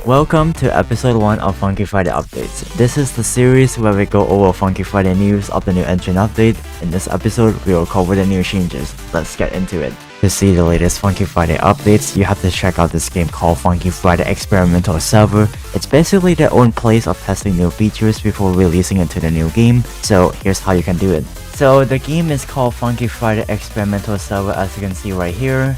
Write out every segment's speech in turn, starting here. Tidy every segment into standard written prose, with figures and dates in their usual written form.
Welcome to episode 1 of Funky Friday Updates. This is the series where we go over Funky Friday news of the new engine update. In this episode, we will cover the new changes. Let's get into it. To see the latest Funky Friday updates, you have to check out this game called Funky Friday Experimental Server. It's basically their own place of testing new features before releasing it to the new game. So here's how you can do it. So the game is called Funky Friday Experimental Server, as you can see right here.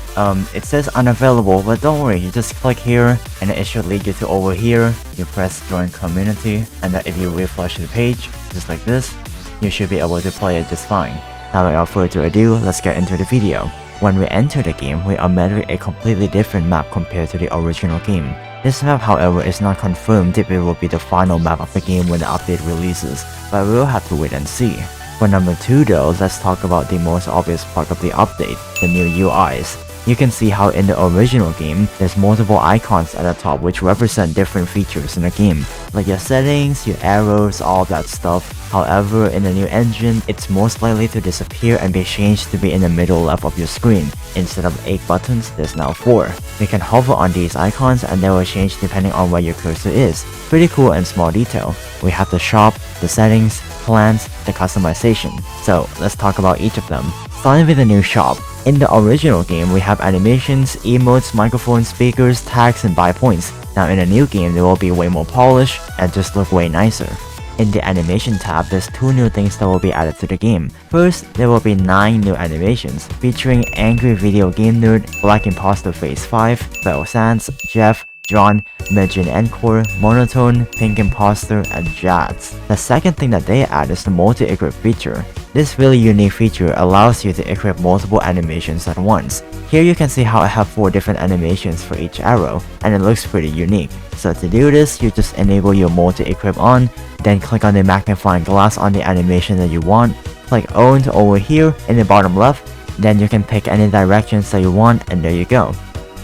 It says unavailable, but don't worry, you just click here and it should lead you to over here. You press join community, and then if you refresh the page, just like this, you should be able to play it just fine. Now without further ado, let's get into the video. When we enter the game, we are met with a completely different map compared to the original game. This map, however, is not confirmed if it will be the final map of the game when the update releases, but we'll have to wait and see. For number 2 though, let's talk about the most obvious part of the update, the new UIs. You can see how in the original game, there's multiple icons at the top which represent different features in the game, like your settings, your arrows, all that stuff. However, in the new engine, it's most likely to disappear and be changed to be in the middle left of your screen. Instead of 8 buttons, there's now 4. You can hover on these icons and they will change depending on where your cursor is. Pretty cool and small detail. We have the shop, the settings, plans, the customization. So let's talk about each of them. Starting with the new shop. In the original game, we have animations, emotes, microphones, speakers, tags, and buy points. Now in the new game, they will be way more polished and just look way nicer. In the animation tab, there's 2 new things that will be added to the game. First, there will be 9 new animations, featuring Angry Video Game Nerd, Black Imposter Phase 5, Bell Sands, Jeff, John, Midget Encore, Monotone, Pink Imposter, and Jazz. The second thing that they add is the multi-equip feature. This really unique feature allows you to equip multiple animations at once. Here you can see how I have 4 different animations for each arrow, and it looks pretty unique. So to do this, you just enable your multi-equip on, then click on the magnifying glass on the animation that you want, click owned over here in the bottom left, then you can pick any directions that you want, and there you go.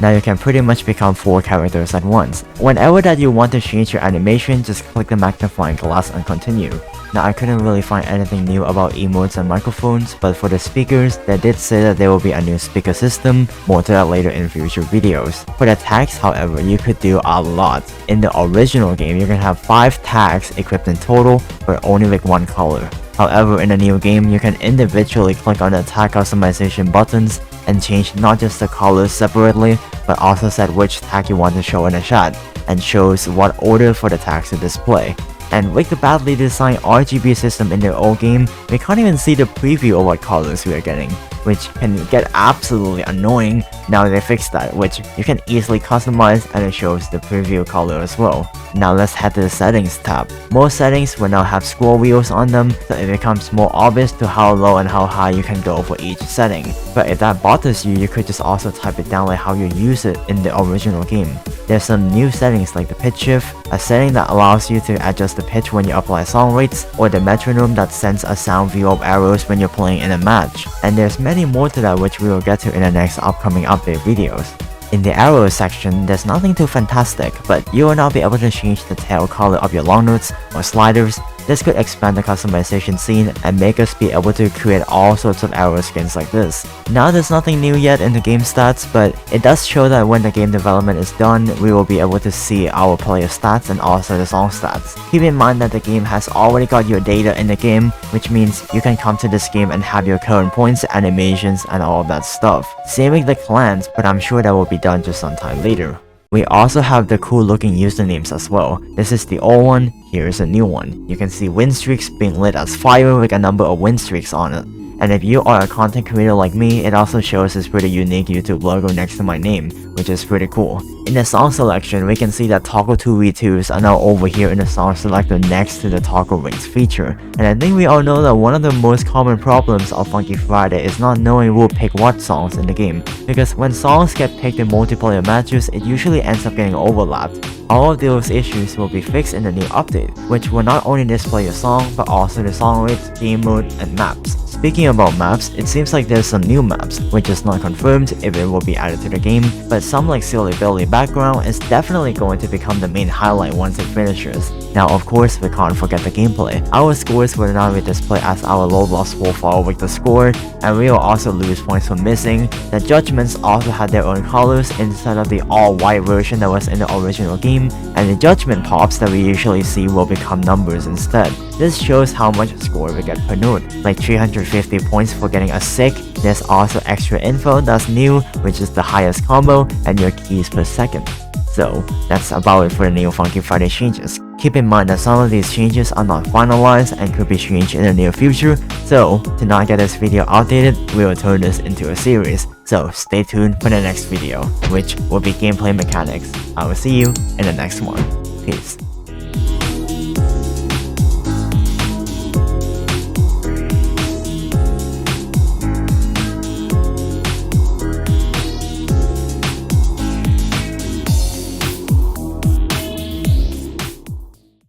Now you can pretty much become 4 characters at once. Whenever that you want to change your animation, just click the magnifying glass and continue. Now I couldn't really find anything new about emotes and microphones, but for the speakers, they did say that there will be a new speaker system, more to that later in future videos. For the tags, however, you could do a lot. In the original game, you can have 5 tags equipped in total, but only with 1 color. However, in the new game, you can individually click on the tag customization buttons and change not just the colors separately, but also set which tag you want to show in the chat, and shows what order for the tags to display. And with the badly designed RGB system in the old game, we can't even see the preview of what colors we are getting, which can get absolutely annoying. Now they fixed that, which you can easily customize, and it shows the preview color as well. Now let's head to the settings tab. Most settings will now have scroll wheels on them, so it becomes more obvious to how low and how high you can go for each setting. But if that bothers you, you could just also type it down like how you use it in the original game. There's some new settings like the pitch shift, a setting that allows you to adjust the pitch when you apply song rates, or the metronome that sends a sound view of arrows when you're playing in a match. And there's many more to that which we will get to in the next upcoming update videos. In the arrow section, there's nothing too fantastic, but you will now be able to change the tail color of your long notes or sliders. This could expand the customization scene and make us be able to create all sorts of arrow skins like this. Now there's nothing new yet in the game stats, but it does show that when the game development is done, we will be able to see our player stats and also the song stats. Keep in mind that the game has already got your data in the game, which means you can come to this game and have your current points, animations, and all of that stuff. Same with the clans, but I'm sure that will be done just some time later. We also have the cool looking usernames as well. This is the old one, here is a new one. You can see win streaks being lit as fire with a number of win streaks on it. And if you are a content creator like me, it also shows this pretty unique YouTube logo next to my name, which is pretty cool. In the song selection, we can see that Toggle 2v2s are now over here in the song selector next to the Toggle Rings feature. And I think we all know that one of the most common problems of Funky Friday is not knowing who will pick what songs in the game, because when songs get picked in multiplayer matches, it usually ends up getting overlapped. All of those issues will be fixed in the new update, which will not only display your song, but also the song rates, game mode, and maps. Speaking about maps, it seems like there's some new maps, which is not confirmed if it will be added to the game, but some like Silly Billy background is definitely going to become the main highlight once it finishes. Now of course we can't forget the gameplay. Our scores will now be displayed as our Roblox profile with the score, and we will also lose points for missing. The judgments also had their own colors instead of the all-white version that was in the original game, and the judgment pops that we usually see will become numbers instead. This shows how much score we get per node, like 350 points for getting a sick. There's also extra info that's new, which is the highest combo and your keys per second. So that's about it for the new Funky Friday changes. Keep in mind that some of these changes are not finalized and could be changed in the near future, so to not get this video outdated, we will turn this into a series. So stay tuned for the next video, which will be gameplay mechanics. I will see you in the next one. Peace.